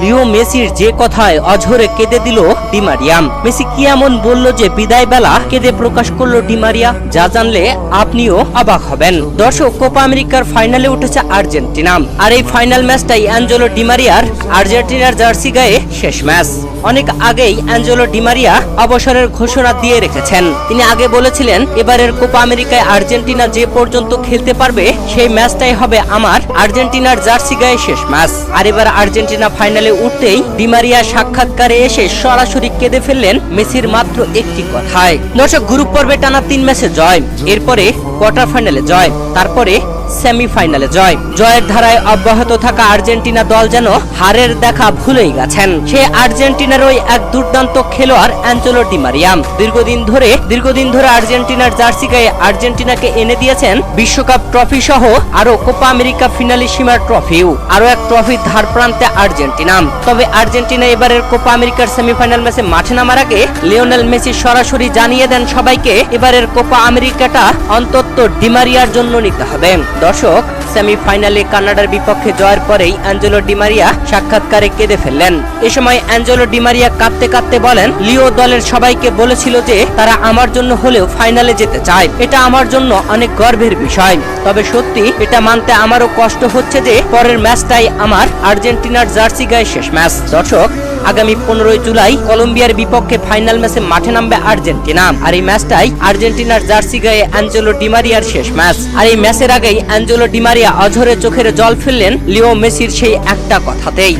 লিও মেসির যে কথায় অঝরে কেঁদে দিল ডি মারিয়া। মেসি কি এমন বলল যে বিদায় বেলা কেঁদে প্রকাশ করলো ডি মারিয়া? যা জানলে আপনিও অবাক হবেন। দর্শক, কোপা আমেরিকার ফাইনালে উঠেছে আর্জেন্টিনা, আর এই ফাইনাল ম্যাচটাই অ্যাঞ্জেলো ডি মারিয়ার আর্জেন্টিনার জার্সি গায়ে শেষ ম্যাচ। অনেক আগেই অ্যাঞ্জেলো ডি মারিয়া অবসরের ঘোষণা দিয়ে রেখেছেন। তিনি আগে বলেছিলেন, এবারের কোপা আমেরিকায় আর্জেন্টিনা যে পর্যন্ত খেলতে পারবে সেই ম্যাচটাই হবে আমার আর্জেন্টিনার জার্সি গায়ে শেষ ম্যাচ। আর এবার আর্জেন্টিনা ফাইনালে উঠতেই ডি মারিয়া সাক্ষাৎকারে এসে সরাসরি কেঁদে ফেললেন মেসির মাত্র একটি কথায়। দর্শক, গ্রুপ পর্বে টানা 3 ম্যাচে জয়, এরপরে কোয়ার্টার ফাইনালে জয়, তারপরে সেমিফাইনালে জয়। জয়ের ধারায় অব্যাহত থাকা আর্জেন্টিনা দল যেন হারের দেখা ভুলেই গেছেন। সে আর্জেন্টিনার ওই এক দুর্দান্ত খেলোয়াড় অ্যাঞ্জেলো ডি মারিয়া দীর্ঘদিন ধরে আর্জেন্টিনার জার্সি গায়ে আর্জেন্টিনাকে এনে দিয়েছেন বিশ্বকাপ ট্রফি সহ আরো কোপা আমেরিকা ফিনালিসিমার ট্রফিও। আরো এক ট্রফির ধার প্রান্তে আর্জেন্টিনা। তবে আর্জেন্টিনা এবারের কোপা আমেরিকার সেমিফাইনাল ম্যাচে মাঠে নামার আগে লিওনেল মেসি সরাসরি জানিয়ে দেন সবাইকে, এবারের কোপা আমেরিকাটা অন্তত ডি মারিয়ার জন্য নিতে হবে। দর্শক, সেমিফাইনালে কানাডার বিপক্ষে জয়ের পরেই অ্যাঞ্জেলো ডি মারিয়া সাক্ষাৎকারে কেঁদে ফেললেন। এ সময় অ্যাঞ্জেলো ডি মারিয়া কাঁদতে কাঁদতে বলেন, লিও দলের সবাইকে বলেছিল যে তারা আমার জন্য হলেও ফাইনালে যেতে চায়। এটা আমার জন্য অনেক গর্বের বিষয়। তবে সত্যি এটা মানতে আমারও কষ্ট হচ্ছে যে পরের ম্যাচটাই আমার আর্জেন্টিনার জার্সি গায়ে শেষ ম্যাচ। দর্শক, আগামী 15 জুলাই কলম্বিয়ার বিপক্ষে ফাইনাল ম্যাচে মাঠে নামবে আর্জেন্টিনা, আর এই ম্যাচটাই আর্জেন্টিনার জার্সি গায়ে অ্যাঞ্জেলো ডি মারিয়ার শেষ ম্যাচ। আর এই ম্যাচের আগেই অ্যাঞ্জেলো ডি মারিয়া অঝরে চোখের জল ফেললেন লিও মেসির সেই একটা কথাতেই।